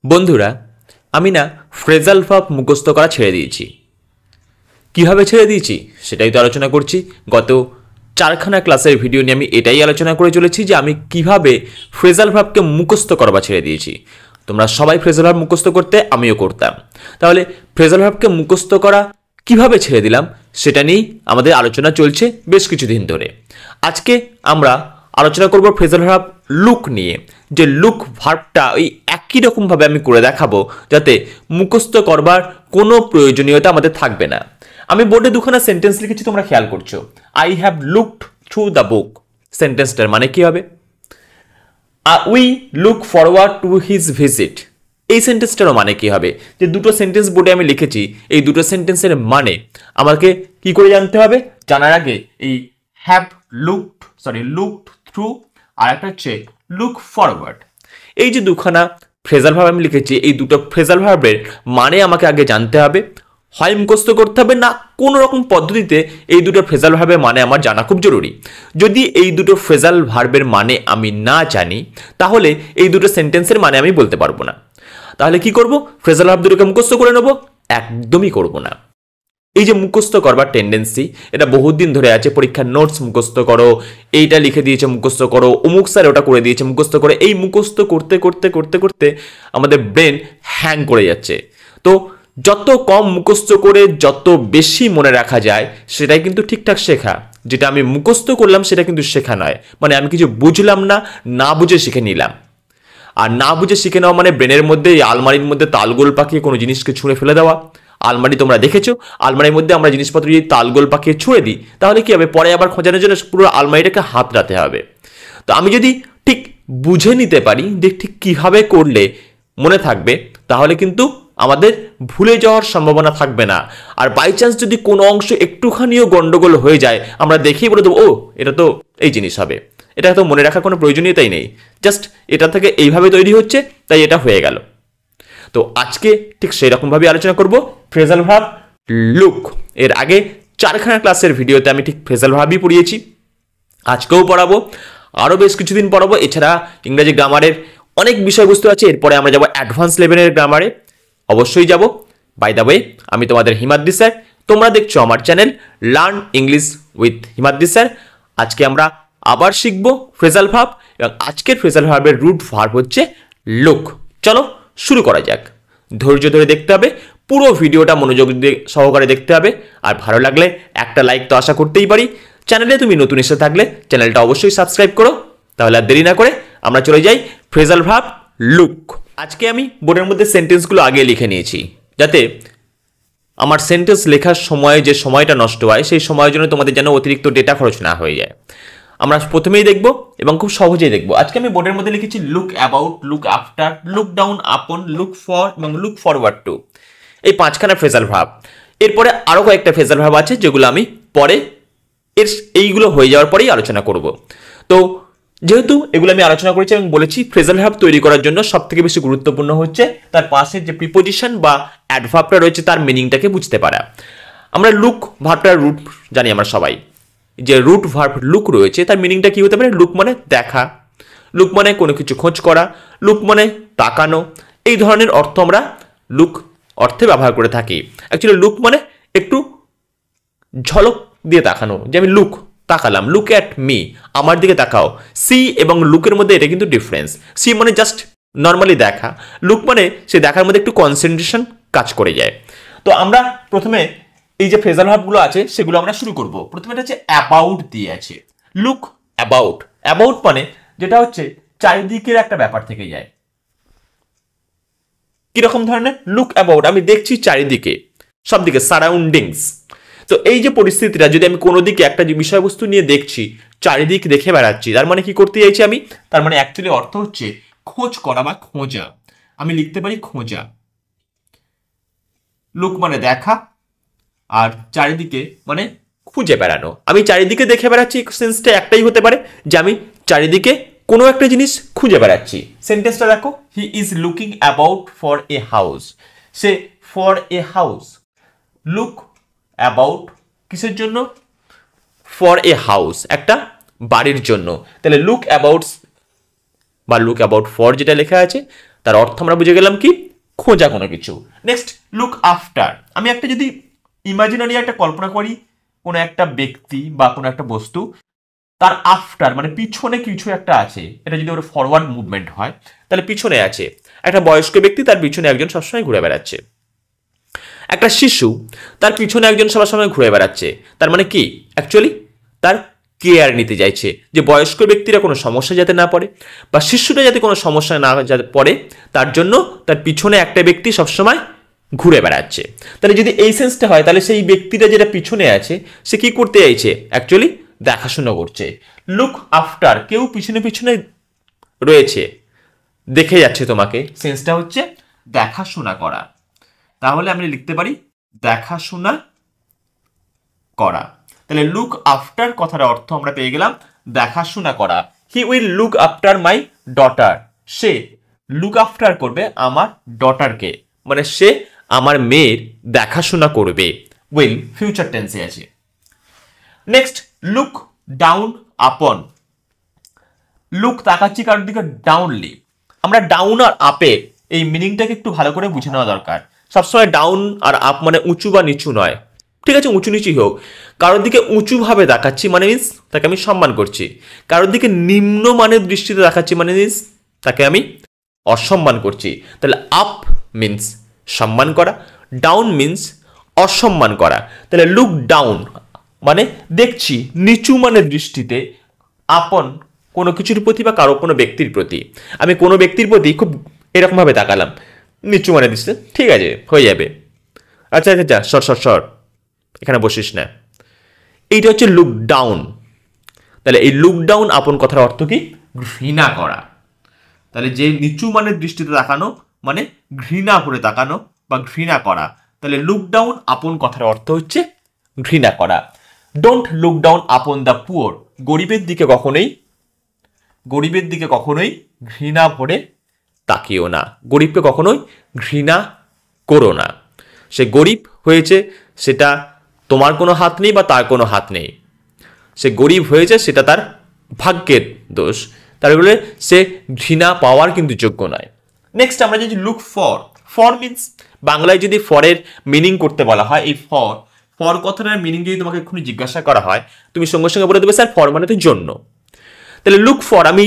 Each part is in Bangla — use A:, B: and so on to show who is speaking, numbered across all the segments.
A: বন্ধুরা, আমি না ফ্রেজাল ভার্ব মুখস্থ করা ছেড়ে দিয়েছি। কিভাবে ছেড়ে দিয়েছি সেটাই তো আলোচনা করছি। গত 4খানা ক্লাসের ভিডিও নিয়ে আমি এটাই আলোচনা করে চলেছি যে আমি কিভাবে ফ্রেজাল ভার্বকে মুখস্থ করবা ছেড়ে দিয়েছি। তোমরা সবাই ফ্রেজাল ভার্ব মুখস্থ করতে, আমিও করতাম। তাহলে ফ্রেজাল ভার্বকে মুখস্থ করা কিভাবে ছেড়ে দিলাম সেটা নিয়েই আমাদের আলোচনা চলছে বেশ কিছুদিন ধরে। আজকে আমরা আলোচনা করব ফ্রেজাল ভার্ব লুক নিয়ে, যে লুক ভার্বটা ওই একই রকমভাবে আমি করে দেখাবো যাতে মুখস্থ করবার কোনো প্রয়োজনীয়তা আমাদের থাকবে না। আমি বোর্ডে দুখানা সেন্টেন্স লিখেছি, তোমরা খেয়াল করছো। I have looked through the book, সেন্টেন্সটার মানে কি হবে? We look forward to his visit, এই সেন্টেন্সটারও মানে কি হবে? যে দুটো সেন্টেন্স বোর্ডে আমি লিখেছি, এই দুটো সেন্টেন্সের মানে আমাকে কি করে জানতে হবে? জানার আগে এই হ্যাভ লুকড থ্রু আর একটা হচ্ছে লুক ফরওয়ার্ড, এই যে দুখানা ফ্রেজাল ভার্ব আমি লিখেছি, এই দুটো ফ্রেজাল ভার্বের মানে আমাকে আগে জানতে হবে। হয় মুখস্থ করতে হবে, না কোনো রকম পদ্ধতিতে এই দুটো ফ্রেজাল ভার্বের মানে আমার জানা খুব জরুরি। যদি এই দুটো ফ্রেজাল ভার্বের মানে আমি না জানি, তাহলে এই দুটো সেন্টেন্সের মানে আমি বলতে পারবো না। তাহলে কি করব? ফ্রেজাল ভার্ব দুটোকে মুখস্থ করে নেব? একদমই করব না। এই যে মুখস্থ করবার টেন্ডেন্সি, এটা বহুত দিন ধরে আছে। পরীক্ষার নোটস মুখস্থ করো, এইটা লিখে দিয়েছে মুখস্থ করো, অমুক স্যার ওটা করে দিয়েছে মুখস্থ করো, এই মুখস্থ করতে করতে করতে করতে আমাদের ব্রেন হ্যাং করে যাচ্ছে। তো যত কম মুখস্থ করে যত বেশি মনে রাখা যায় সেটাই কিন্তু ঠিকঠাক শেখা। যেটা আমি মুখস্থ করলাম সেটা কিন্তু শেখা নয়, মানে আমি কিছু বুঝলাম না, না বুঝে শিখে নিলাম। আর না বুঝে শিখে নেওয়া মানে ব্রেনের মধ্যে, এই আলমারির মধ্যে তালগোল পাকিয়ে কোনো জিনিসকে ছুঁড়ে ফেলে দেওয়া। আলমারি তোমরা দেখেছো, আলমারির মধ্যে আমরা জিনিসপত্র যদি তালগোল পাকিয়ে ছুঁড়ে দিই, তাহলে কি হবে? পরে আবার খোঁজানোর জন্য পুরো আলমারিটাকে হাতড়াতে হবে। তো আমি যদি ঠিক বুঝে নিতে পারি যে ঠিক কিভাবে করলে মনে থাকবে, তাহলে কিন্তু আমাদের ভুলে যাওয়ার সম্ভাবনা থাকবে না। আর বাই চান্স যদি কোনো অংশ একটুখানিও গন্ডগোল হয়ে যায়, আমরা দেখেই বলে দেবো, ও এটা তো এই জিনিস হবে, এটা তো মনে রাখার কোনো প্রয়োজনীয়তাই নেই, জাস্ট এটা থেকে এইভাবে তৈরি হচ্ছে, তাই এটা হয়ে গেল। তো আজকে ঠিক সেই রকমভাবে আলোচনা করব ফ্রেজাল ভার্ব লুক। এর আগে 4খানা ক্লাসের ভিডিওতে আমি ঠিক ফ্রেজাল ভার্বই পড়িয়েছি, আজকেও পড়াবো, আরও বেশ কিছুদিন পড়াবো। এছাড়া ইংরেজি গ্রামারের অনেক বিষয়বস্তু আছে। এরপরে আমরা যাব অ্যাডভান্স লেভেলের গ্রামারে, অবশ্যই যাব। বাই দ্য ওয়ে, আমি তোমাদের হিমাদ্রি স্যার, তোমরা দেখছো আমার channel learn English with Himadri sir. আজকে আমরা আবার শিখব ফ্রেজাল ভার্ব, এবং আজকের ফ্রেজাল ভার্বের রুট ভার্ব হচ্ছে লুক। চলো শুরু করা যাক। ধৈর্য ধরে দেখতে হবে, পুরো ভিডিওটা মনোযোগ দিয়ে সহকারে দেখতে হবে। আর ভালো লাগলে একটা লাইক তো আশা করতেই পারি। চ্যানেলে তুমি নতুন এসে থাকলে চ্যানেলটা অবশ্যই সাবস্ক্রাইব করো। তাহলে আর দেরি না করে আমরা চলে যাই ফ্রেজাল ভার্ব লুক। আজকে আমি বোর্ডের মধ্যে সেন্টেন্সগুলো আগে লিখে নিয়েছি, যাতে আমার সেন্টেন্স লেখার সময় যে সময়টা নষ্ট হয়, সেই সময়ের জন্য তোমাদের যেন অতিরিক্ত ডেটা খরচ না হয়ে যায়। আমরা প্রথমেই দেখব এবং খুব সহজেই দেখব। আজকে আমি বোর্ডের মধ্যে লিখেছি look about, look after, look down upon, look for এবং লুক ফরওয়ার্ড টু, এই 5খানা ফ্রেজাল ভার্ব। এরপরে আরও কয়েকটা ফ্রেজাল ভার্ব আছে যেগুলো আমি পরে এইগুলো হয়ে যাওয়ার পরেই আলোচনা করব। তো যেহেতু এগুলো আমি আলোচনা করেছি এবং বলেছি ফ্রেজাল ভার্ব তৈরি করার জন্য সব থেকে বেশি গুরুত্বপূর্ণ হচ্ছে তার পাশে যে প্রিপোজিশন বা অ্যাডভার্বটা রয়েছে তার মিনিংটাকে বুঝতে পারা। আমরা লুক ভার্বটার রুট জানি আমরা সবাই, যে রুট ভার্ব লুক রয়েছে তার মিনিংটা কি হতে পারে? লুক মানে দেখা, লুক মানে কোনো কিছু খোঁজ করা, লুক মানে তাকানো, এই ধরনের অর্থ আমরা লুক অর্থে ব্যবহার করে থাকি। অ্যাকচুয়ালি লুক মানে একটু ঝলক দিয়ে তাকানো, যে আমি লুক তাকালাম, লুক অ্যাট মি, আমার দিকে তাকাও। সি এবং লুকের মধ্যে এটা কিন্তু ডিফারেন্স। সি মানে জাস্ট নর্মালি দেখা, লুক মানে সে দেখার মধ্যে একটু কনসেন্ট্রেশন কাজ করে যায়। তো আমরা প্রথমে এই যে ফ্রেজাল ভার্বগুলো আছে সেগুলো আমরা শুরু করব। প্রথমে এটা হচ্ছে অ্যাবাউট দিয়ে আছে, লুক অ্যাবাউট। অ্যাবাউট মানে যেটা হচ্ছে চারিদিকের একটা ব্যাপার থেকে যায়। কিরকম ধরনের? লুক অ্যাবাউট, আমি দেখছি চারিদিকে, সব দিকে, সারাউন্ডিংস। তো এই যে পরিস্থিতিটা, যদি আমি কোনো দিকে একটা বিষয়বস্তু নিয়ে দেখছি, চারিদিক দেখে বেড়াচ্ছি, তার মানে কি করতে চাইছি আমি? তার মানে অ্যাকচুয়ালি অর্থ হচ্ছে খোঁজ করা বা খোঁজা। আমি লিখতে পারি খোঁজা। লুক মানে দেখা, আর চারিদিকে মানে খুঁজে বেড়ানো। আমি চারিদিকে দেখে বেড়াচ্ছি, সেন্সটা একটাই হতে পারে যে আমি চারিদিকে কোনো একটা জিনিস খুঁজে বেড়াচ্ছি। সেন্টেন্সটা দেখো, he is looking about for a house. Say for a house, look about কিসের জন্য? ফর এ হাউস, একটা বাড়ির জন্য। তাহলে লুক অ্যাবাউট বা লুক অ্যাবাউট ফর যেটা লেখা আছে তার অর্থ আমরা বুঝে গেলাম কি, খোঁজা কোনো কিছু। নেক্সট লুক আফটার, আমি একটা যদি ইমাজিনারি একটা কল্পনা করি কোনো একটা ব্যক্তি বা কোনো একটা বস্তু, তার আফটার মানে পিছনে কিছু একটা আছে, এটা যদি ওর ফরওয়ার্ড মুভমেন্ট হয় তাহলে পিছনে আছে একটা বয়স্ক ব্যক্তি, তার পিছনে একজন সবসময় ঘুরে বেড়াচ্ছে। একটা শিশু, তার পিছনে একজন সবসময় ঘুরে বেড়াচ্ছে, তার মানে কি অ্যাকচুয়ালি তার কেয়ার নিতে চাইছে, যে বয়স্ক ব্যক্তিরা কোনো সমস্যা যাতে না পড়ে বা শিশুরা যাতে কোনো সমস্যা না যাতে পড়ে, তার জন্য তার পিছনে একটা ব্যক্তি সবসময় ঘুরে বেড়াচ্ছে। তাহলে যদি এই সেন্সটা হয় তাহলে সেই ব্যক্তিটা যেটা পিছনে আছে সে কি করতে চাইছে, অ্যাকচুয়ালি দেখাশোনা করছে। লুক আফটার, কেউ পিছনে পিছনে রয়েছে, দেখে যাচ্ছে তোমাকে, সেন্সটা হচ্ছে দেখাশোনা করা। তাহলে আমি লিখতে পারি দেখাশোনা করা। তাহলে লুক আফটার কথার অর্থ আমরা পেয়ে গেলাম দেখাশোনা করা। He will look after my daughter, say look after করবে আমার ডটারকে, মানে সে আমার মেয়ের দেখাশোনা করবে। উইল ফিউচার টেন্সে আছে। Next look down upon, look তাকাচ্ছি কারোর দিকে ডাউনলি। আমরা ডাউন আর আপে এই মিনিংটাকে একটু ভালো করে বুঝে নেওয়া দরকার। সবসময় ডাউন আর আপ মানে উঁচু বা নিচু নয়, ঠিক আছে, উঁচু নিচুই হোক। কারোর দিকে উঁচুভাবে দেখাচ্ছি মানে মিন্স তাকে আমি সম্মান করছি, কারোর দিকে নিম্ন মানের দৃষ্টিতে দেখাচ্ছি মানে মিন্স তাকে আমি অসম্মান করছি। তাহলে আপ মিন্স সম্মান করা, ডাউন মিন্স অসম্মান করা। তাহলে লুক ডাউন মানে দেখছি নিচু মানের দৃষ্টিতে আপন কোনো কিছুর প্রতি বা কারো কোনো ব্যক্তির প্রতি। আমি কোনো ব্যক্তির প্রতি খুব এরকমভাবে তাকালাম নিচু মানের দৃষ্টিতে, ঠিক আছে হয়ে যাবে, আচ্ছা আচ্ছা যা সর এখানে বসিস না, এইটা হচ্ছে লুক ডাউন। তাহলে এই লুক ডাউন আপন কথার অর্থ কি, ঘৃণা করা। তাহলে যে নিচু মানের দৃষ্টিতে তাকানো মানে ঘৃণা করে তাকানো বা ঘৃণা করা। তাহলে লুক ডাউন আপন কথার অর্থ হচ্ছে ঘৃণা করা। Don't look down upon the poor, গরিবের দিকে কখনোই ঘৃণা ভরে তাকিও না, গরিবকে কখনোই ঘৃণা করো না। সে গরিব হয়েছে সেটা তোমার কোনো হাত নেই বা তার কোনো হাত নেই, সে গরিব হয়েছে সেটা তার ভাগ্যের দোষ, তার বলে সে ঘৃণা পাওয়ার কিন্তু যোগ্য নয়। নেক্সট আমরা যদি লুক ফর মিন্স, বাংলায় যদি ফরের মিনিং করতে বলা হয়, এই ফর কথাটার মিনিং যদি তোমাকে এক্ষুনি জিজ্ঞাসা করা হয় তুমি সঙ্গে সঙ্গে বলে দেবে স্যার ফর মানে তো জন্য। তাহলে লুক ফর আমি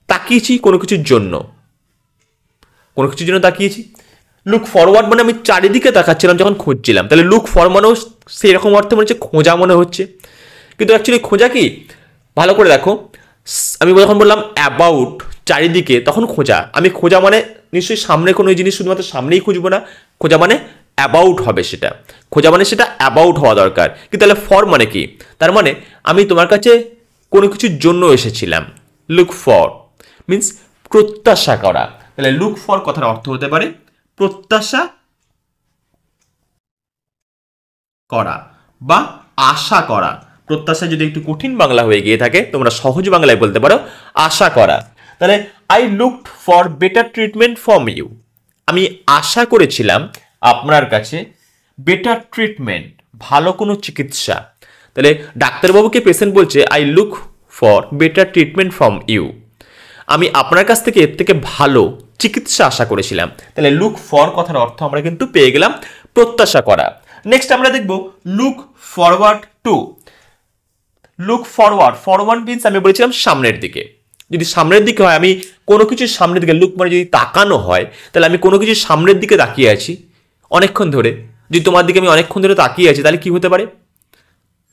A: তাকিয়েছি কোনো কিছুর জন্য তাকিয়েছি। লুক ফরওয়ার্ড মানে আমি চারিদিকে তাকাচ্ছিলাম যখন খুঁজছিলাম, তাহলে লুক ফর মানেও সেই রকম অর্থে মনে হচ্ছে খোঁজা মনে হচ্ছে, কিন্তু অ্যাকচুয়ালি খোঁজা কি, ভালো করে দেখো, আমি যখন বললাম অ্যাবাউট চারিদিকে তখন খোঁজা, আমি খোঁজা মানে নিশ্চয়ই সামনে কোনো জিনিস শুধুমাত্র সামনেই খুঁজবো না, খোঁজা মানে অ্যাবাউট হবে, সেটা খোঁজা মানে সেটা অ্যাবাউট হওয়া দরকার। কিন্তু তাহলে ফর মানে কি, তার মানে আমি তোমার কাছে কোনো কিছুর জন্য এসেছিলাম। লুক ফর মিন্স প্রত্যাশা করা। তাহলে লুক ফর কথার অর্থ হতে পারে প্রত্যাশা করা বা আশা করা। প্রত্যাশা যদি একটু কঠিন বাংলা হয়ে গিয়ে থাকে তোমরা সহজ বাংলায় বলতে পারো আশা করা। তাহলে I looked for better treatment from you, আমি আশা করেছিলাম আপনার কাছে বেটার ট্রিটমেন্ট, ভালো কোনো চিকিৎসা। তাহলে ডাক্তারবাবুকে পেশেন্ট বলছে I look for better treatment from you, আমি আপনার কাছ থেকে এর থেকে ভালো চিকিৎসা আশা করেছিলাম। তাহলে লুক ফর কথার অর্থ আমরা কিন্তু পেয়ে গেলাম প্রত্যাশা করা। নেক্সট আমরা দেখব look forward two. Look forward means আমি বলেছিলাম সামনের দিকে, যদি সামনের দিকে হয় আমি কোনো কিছুর সামনের দিকে, লুক মানে যদি তাকানো হয় তাহলে আমি কোনো কিছুর সামনের দিকে তাকিয়ে আছি অনেকক্ষণ ধরে, যদি তোমার দিকে আমি অনেকক্ষণ ধরে তাকিয়ে আছি তাহলে কি হতে পারে,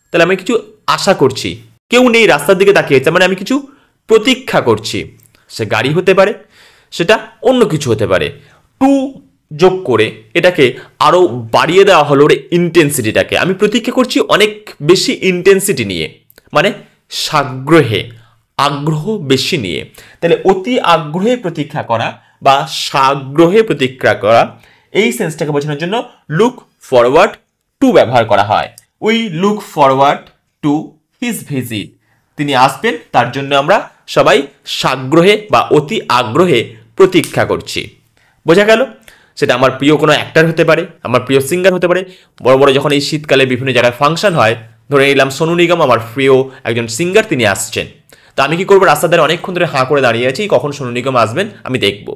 A: তাহলে আমি কিছু আশা করছি, কেউ নেই রাস্তার দিকে তাকিয়ে আছে মানে আমি কিছু প্রতীক্ষা করছি, সে গাড়ি হতে পারে সেটা অন্য কিছু হতে পারে। টু যোগ করে এটাকে আরো বাড়িয়ে দেওয়া হলো ওর ইন্টেন্সিটিটাকে, আমি প্রতীক্ষা করছি অনেক বেশি ইন্টেন্সিটি নিয়ে, মানে সাগ্রহে আগ্রহ বেশি নিয়ে। তাহলে অতি আগ্রহে প্রতীক্ষা করা বা সাগ্রহে প্রতীক্ষা করা, এই সেন্সটাকে বোঝানোর জন্য লুক ফরওয়ার্ড টু ব্যবহার করা হয়। We look forward to his visit, তিনি আসবেন তার জন্য আমরা সবাই সাগ্রহে বা অতি আগ্রহে প্রতীক্ষা করছি। বোঝা গেল? সেটা আমার প্রিয় কোনো অ্যাক্টর হতে পারে, আমার প্রিয় সিঙ্গার হতে পারে। বড় বড় যখন এই শীতকালে বিভিন্ন জায়গায় ফাংশন হয়, ধরে নিলাম সোনু নিগম আমার প্রিয় একজন সিঙ্গার, তিনি আসছেন, তো আমি কি করবো, রাস্তার ধারে অনেকক্ষণ ধরে হাঁ করে দাঁড়িয়ে আছি, কখন সোনু নিগম আসবেন আমি দেখব।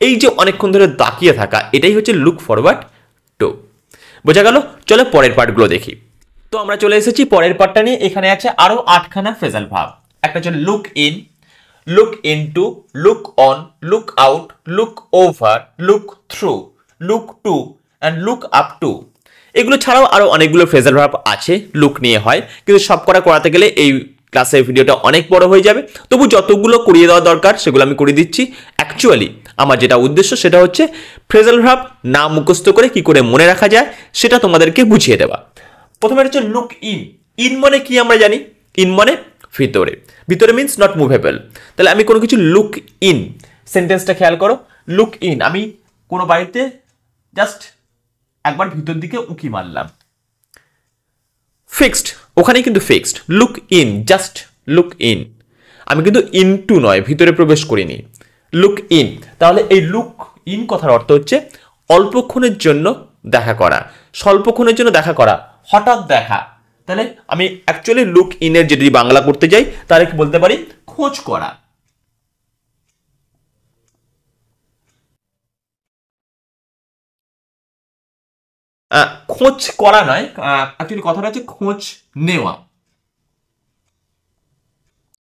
A: এই যে অনেকক্ষণ ধরে তাকিয়ে থাকা, এটাই হচ্ছে লুক ফরওয়ার্ড টু। বোঝা গেল? চলো পরের পার্টগুলো দেখি। তো আমরা চলে এসেছি পরের পার্টটা নিয়ে। এখানে আছে আরো 8খানা ফ্রেজাল ভার্ব। একটা হচ্ছে look in, look into, look on, look out, look over, look through, look to and look up to. এগুলো ছাড়াও আরো অনেকগুলো ফ্রেজাল ভার্ব আছে লুক নিয়ে হয়, কিন্তু সব করাতে গেলে এই ক্লাসের ভিডিওটা অনেক বড় হয়ে যাবে। তবু যতগুলো করিয়ে দেওয়া দরকার সেগুলো আমি করে দিচ্ছি। অ্যাকচুয়ালি আমার যেটা উদ্দেশ্য সেটা হচ্ছে ফ্রেজাল ভার্ব না মুখস্থ করে কি করে মনে রাখা যায় সেটা তোমাদেরকে বুঝিয়ে দেওয়া। প্রথমে হচ্ছে লুক ইন। ইন মানে কি আমরা জানি, ইন মানে ভিতরে। ভিতরে মিন্স নট মুভেবল। তাহলে আমি কোনো কিছু লুক ইন, সেন্টেন্সটা খেয়াল করো। লুক ইন, আমি কোনো বাড়িতে জাস্ট একবার ভিতর দিকে উঁকি মারলাম। ফিক্সড, ওখানে কিন্তু fixed. Look in, just look in, আমি কিন্তু ইনটু নয়, ভিতরে প্রবেশ করিনি। লুক ইন, তাহলে এই লুক ইন কথার অর্থ হচ্ছে অল্পক্ষণের জন্য দেখা করা, স্বল্পক্ষণের জন্য দেখা করা, হঠাৎ দেখা। তাহলে আমি অ্যাকচুয়ালি লুক ইনের যদি বাংলা করতে যাই তাহলে কি বলতে পারি, খোঁজ করা। খোঁজ করা নয়, অ্যাকচুয়ালি কথাটা হচ্ছে খোঁজ নেওয়া।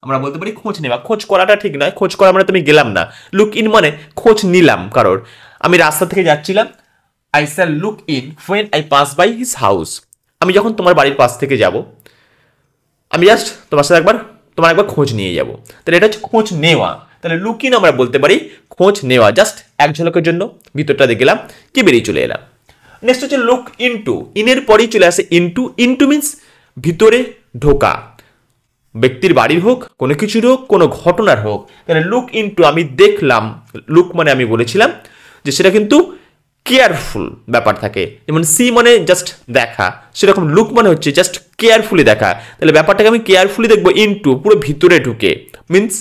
A: আমরা বলতে পারি খোঁজ নেওয়া। খোঁজ করাটা ঠিক নয়, খোঁজ করা মানে তুমি গেলাম না। লুক ইন মানে খোঁজ নিলাম কারোর। আমি রাস্তা থেকে যাচ্ছিলাম, I shall look in when I pass by his house. আমি যখন তোমার বাড়ির পাশ থেকে যাব, আমি জাস্ট তোমার একবার খোঁজ নিয়ে যাব। তাহলে এটা হচ্ছে খোঁজ নেওয়া। তাহলে লুক ইন আমরা বলতে পারি খোঁজ নেওয়া, জাস্ট এক ঝলকের জন্য ভিতরটা দেখলাম, কি বেরিয়ে চলে এলাম। নেক্সট হচ্ছে লুক ইনটু। ইনের পরেই চলে আসে ইনটু। ইনটু মিন্স ভিতরে ঢোকা, ব্যক্তির বাড়ির হোক, কোনো কিছুর হোক, কোনো ঘটনার হোক। তাহলে লুক ইনটু আমি দেখলাম। লুক মানে আমি বলেছিলাম যে সেটা কিন্তু কেয়ারফুল ব্যাপার থাকে, যেমন সি মানে জাস্ট দেখা, সেরকম লুক মানে হচ্ছে জাস্ট কেয়ারফুলি দেখা। তাহলে ব্যাপারটাকে আমি কেয়ারফুলি দেখবো, ইনটু পুরো ভিতরে ঢুকে, মিন্স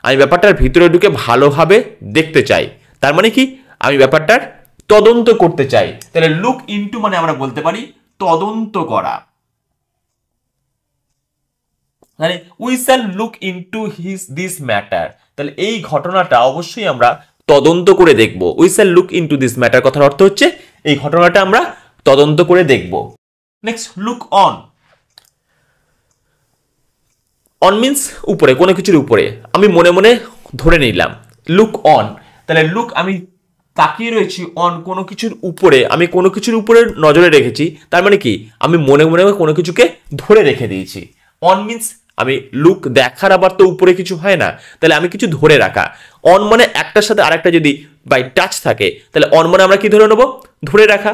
A: আমি ব্যাপারটার ভিতরে ঢুকে ভালোভাবে দেখতে চাই। তার মানে কি, আমি ব্যাপারটার তদন্ত করতে চাই। তাহলে লুক ইনটু মানে আমরা বলতে পারি তদন্ত করা। মানে we shall look into this matter. তাহলে এই ঘটনাটা অবশ্যই আমরা তদন্ত করে দেখব। We shall look into this matter কথার অর্থ হচ্ছে এই ঘটনাটা আমরা তদন্ত করে দেখব। Next look on. On means উপরে, কোনো কিছুর উপরে। আমি মনে মনে ধরে নিলাম লুক অন। তাহলে লুক আমি তাকিয়ে রয়েছি, অন কোনো কিছুর উপরে, আমি কোনো কিছুর উপরে নজরে রেখেছি। তার মানে কি, আমি মনে মনে কোনো কিছুকে ধরে রেখে দিয়েছি। অন মিন্স আমি লুক দেখার, আবার তো উপরে কিছু হয় না, তাহলে আমি কিছু ধরে রাখা। অন মানে একটার সাথে আরেকটা যদি বাই টাচ থাকে, তাহলে অন মানে আমরা কি ধরে নেবো, ধরে রাখা।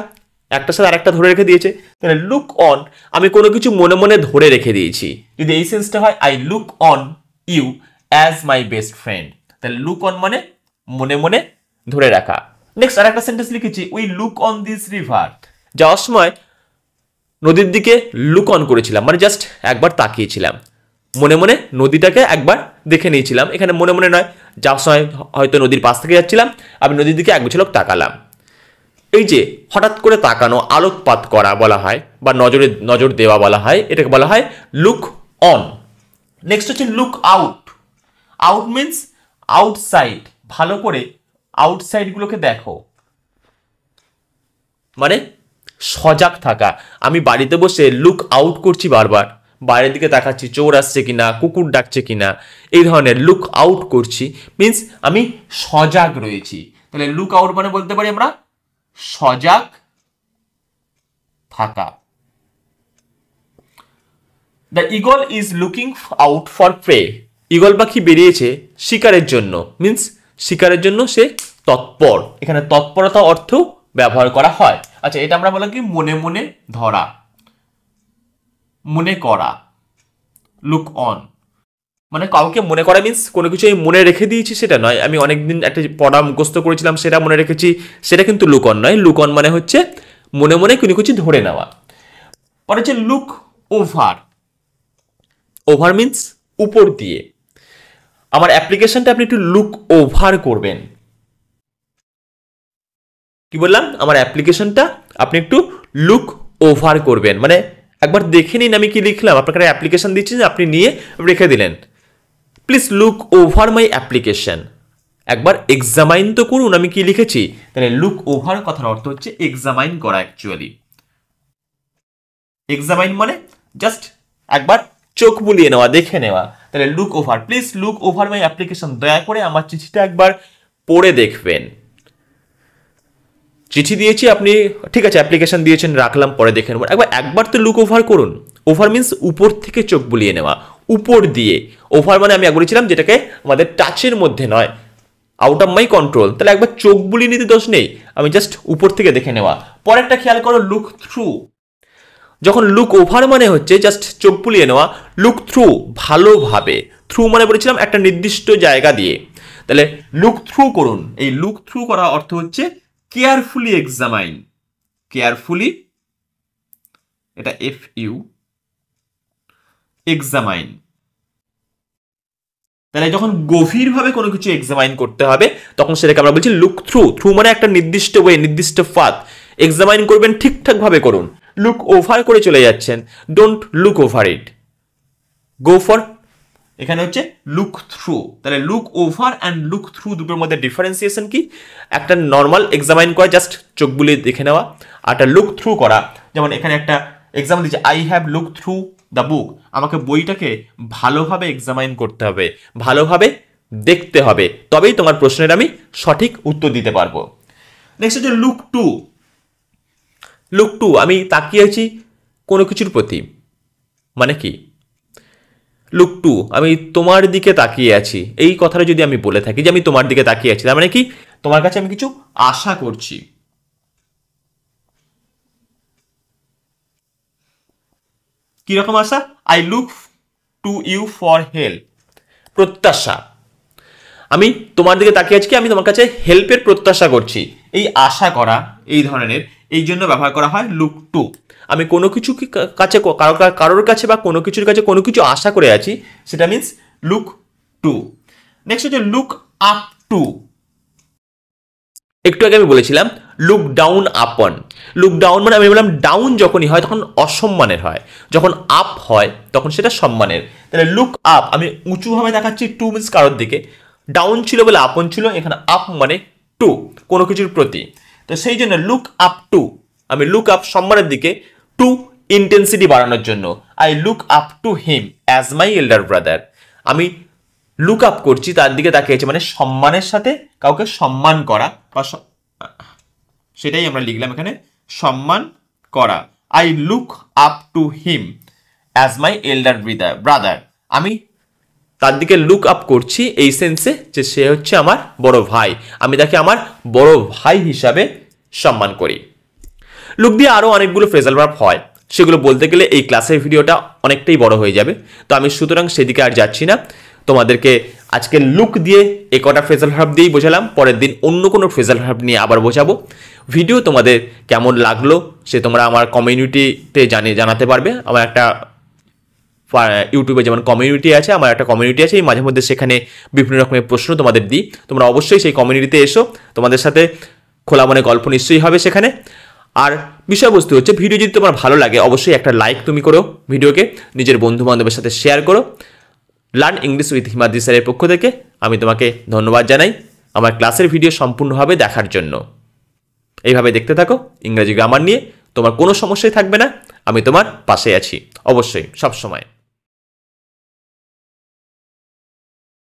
A: একটার সাথে আরেকটা ধরে রেখে দিয়েছে, তাহলে লুক অন আমি কোনো কিছু মনে মনে ধরে রেখে দিয়েছি। যদি এই সেন্সটা হয়, I look on you as my best friend. তাহলে লুক অন মানে মনে মনে ধরে রাখা। নেক্সট আর একটা সেন্টেন্স লিখেছি, we look on this river. যাওয়ার সময় নদীর দিকে লুক অন করেছিলাম, মানে জাস্ট একবার তাকিয়েছিলাম, মনে মনে নদীটাকে একবার দেখে নিয়েছিলাম। এখানে মনে মনে নয়, যাওয়ার সময় হয়তো নদীর পাশ থেকে যাচ্ছিলাম, আমি নদীর দিকে এক ঝলক তাকালাম। এই যে হঠাৎ করে তাকানো, আলোকপাত করা বলা হয়, বা নজর দেওয়া বলা হয়, এটাকে বলা হয় লুক অন। নেক্সট হচ্ছে look out. Out means outside, ভালো করে আউটসাইডগুলোকে দেখো, মানে সজাগ থাকা। আমি বাড়িতে বসে লুক আউট করছি, বারবার বাইরের দিকে তাকাচ্ছি, চোর আসছে কিনা, কুকুর ডাকছে কিনা, এই ধরনের লুক আউট করছি, মিন্স আমি সজাগ রয়েছি। তাহলে লুক আউট মানে বলতে পারি আমরা সজাগ থাকা। The eagle is looking out for prey. Eagle পাখি বেরিয়েছে শিকারের জন্য, মিন্স শিকারের জন্য সে তৎপর। এখানে তৎপরতা অর্থ ব্যবহার করা হয়। আচ্ছা, এটা আমরা বললাম কি, মনে মনে ধরা, মনে করা। লুক অন মানে কাউকে মনে করা, মিন্স কোনো কিছু আমি মনে রেখে দিয়েছি সেটা নয়। আমি অনেকদিন একটা পড়া মুখস্থ করেছিলাম, সেটা মনে রেখেছি, সেটা কিন্তু লুক অন নয়। লুক অন মানে হচ্ছে মনে মনে কোনো কিছু ধরে নেওয়া। পরে হচ্ছে লুক ওভার। ওভার মিন্স উপর দিয়ে। আমার অ্যাপ্লিকেশনটা আপনি একটু লুক ওভার করবেন। কি বললাম, আমার অ্যাপ্লিকেশনটা আপনি একটু লুক ওভার করবেন, মানে একবার দেখে নিন আমি কি লিখলাম। আপনাকে অ্যাপ্লিকেশন দিচ্ছি, আপনি নিয়ে রেখে দিলেন, please look over my application. একবার এক্সামাইন তো করুন, আমি কি লিখেছি, তাহলে লুক ওভার কথার অর্থ হচ্ছে এক্সামাইন করা। অ্যাকচুয়ালি এক্সামাইন মানে জাস্ট একবার চোখ বুলিয়ে নেওয়া, দেখে নেওয়া। তাহলে look over, please look over my application, দয়া করে আমার চিঠিটা একবার পড়ে দেখবেন। চিঠি দিয়েছি, আপনি ঠিক আছে অ্যাপ্লিকেশন দিয়েছেন, রাখলাম, পরে দেখে নেব। একবার তো লুক ওভার করুন। ওভার মিন্স উপর থেকে চোখ বুলিয়ে নেওয়া, উপর দিয়ে। ওভার মানে আমি বলেছিলাম যেটাকে আমাদের টাচের মধ্যে নয়, আউট অফ মাই কন্ট্রোল। তাহলে একবার চোখ বুলিয়ে নিতে দোষ নেই, আমি জাস্ট উপর থেকে দেখে নেওয়া। পরেরটা খেয়াল করো, লুক থ্রু। যখন লুক ওভার মানে হচ্ছে জাস্ট চোখ বুলিয়ে নেওয়া, লুক থ্রু ভালোভাবে। থ্রু মানে বলেছিলাম একটা নির্দিষ্ট জায়গা দিয়ে। তাহলে লুক থ্রু করুন। এই লুক থ্রু করা অর্থ হচ্ছে কেয়ারফুলি এক্সামাইন। কেয়ারফুলি, এটা FU, এক্সামাইন। তাহলে যখন গভীরভাবে কোনো কিছু এক্সামাইন করতে হবে তখন সেটাকে আমরা বলছি লুক থ্রু। থ্রু মানে একটা নির্দিষ্ট ওয়ে, নির্দিষ্ট পাথ। এক্সামাইন করবেন, ঠিকঠাক ভাবে করুন। লুক ওভার করে চলে যাচ্ছেন, don't look over it, go for, এখানে হচ্ছে লুক থ্রু। তাহলে look over and look through দুটোর মধ্যে ডিফারেন্সিয়েশন কি? একটা নর্মাল এক্সামাইন করা, জাস্ট চোখ বুলিয়ে দেখে নেওয়া, আর একটা লুক থ্রু করা। যেমন এখানে একটা এক্সাম্পল দিচ্ছে, I have look through the বুক। আমাকে বইটাকে ভালোভাবে এক্সামাইন করতে হবে, ভালোভাবে দেখতে হবে, তবেই তোমার প্রশ্নের আমি সঠিক উত্তর দিতে পারবো। নেক্সট হচ্ছে লুক টু। লুক টু, আমি তাকিয়ে আছি কোনো কিছুর প্রতি, মানে কি? লুক টু, আমি তোমার দিকে তাকিয়ে আছি। এই কথাটা যদি আমি বলে থাকি যে আমি তোমার দিকে তাকিয়ে আছি, তার মানে কি তোমার কাছে আমি কিছু আশা করছি। কিরকম আশা? I look to you for help, প্রত্যাশা। আমি তোমার দিকে তাকিয়ে আছি কি আমি তোমার কাছে হেল্পের প্রত্যাশা করছি। এই আশা করা, এই ধরনের, এই জন্য ব্যবহার করা হয় লুক টু। আমি কোনো কিছু কাছে, কারোর কাছে বা কোনো কিছুর কাছে কোনো কিছু আশা করে আছি, সেটা মিন্স লুক টু। নেক্সট হচ্ছে লুক আপ টু। একটু আগে আমি বলেছিলাম look down upon. Look down মানে আমি বললাম ডাউন যখনই হয় তখন অসম্মানের হয়, যখন আপ হয় তখন সেটা সম্মানের। তাহলে লুক আপ, আমি উঁচুভাবে দেখাচ্ছি, টু মিন্স কারোর দিকে। ডাউন ছিল বলে আপন ছিল, এখানে আপ মানে টু, কোনো কিছুর প্রতি। তো সেই জন্য লুক আপ টু, আমি লুক আপ সম্মানের দিকে, টু ইন্টেন্সিটি বাড়ানোর জন্য। I look up to him as my elder brother. আমি লুক আপ করছি, তার দিকে তাকিয়েছি, মানে সম্মানের সাথে কাউকে সম্মান করা, বা সেটাই আমরা লিখলাম এখানে, সম্মান করা। I look up to him as my elder brother. আমি তার দিকে লুক আপ করছি এই সেন্সে যে সে হচ্ছে আমার বড় ভাই, আমি তাকে আমার বড় ভাই হিসাবে সম্মান করি। লুক দিয়ে আরও অনেকগুলো ফ্রেজাল ভার্ব হয়, সেগুলো বলতে গেলে এই ক্লাসের ভিডিওটা অনেকটাই বড় হয়ে যাবে, তো আমি সুতরাং সেদিকে আর যাচ্ছি না। তোমাদেরকে আজকে লুক দিয়ে কটা ফ্রেজাল ভার্ব দিয়েই বোঝালাম, পরের দিন অন্য কোনো ফ্রেজাল ভার্ব নিয়ে আবার বোঝাবো। ভিডিও তোমাদের কেমন লাগলো সে তোমরা আমার কমিউনিটিতে জানাতে পারবে। আমার একটা ইউটিউবে যেমন কমিউনিটি আছে, আমার একটা কমিউনিটি আছে, এই মাঝে মধ্যে সেখানে বিভিন্ন রকমের প্রশ্ন তোমাদের দিই। তোমরা অবশ্যই সেই কমিউনিটিতে এসো, তোমাদের সাথে খোলা মনে গল্প নিশ্চয়ই হবে সেখানে। আর বিষয়বস্তু হচ্ছে, ভিডিও যদি তোমার ভালো লাগে অবশ্যই একটা লাইক তুমি করো, ভিডিওকে নিজের বন্ধু বান্ধবের সাথে শেয়ার করো। লার্ন ইংলিশ উইথ হিমাদ্রি স্যারের পক্ষ থেকে আমি তোমাকে ধন্যবাদ জানাই আমার ক্লাসের ভিডিও সম্পূর্ণভাবে দেখার জন্য। এইভাবে দেখতে থাকো, ইংরেজি গ্রামার নিয়ে তোমার কোনো সমস্যাই থাকবে না, আমি তোমার পাশে আছি অবশ্যই সবসময়।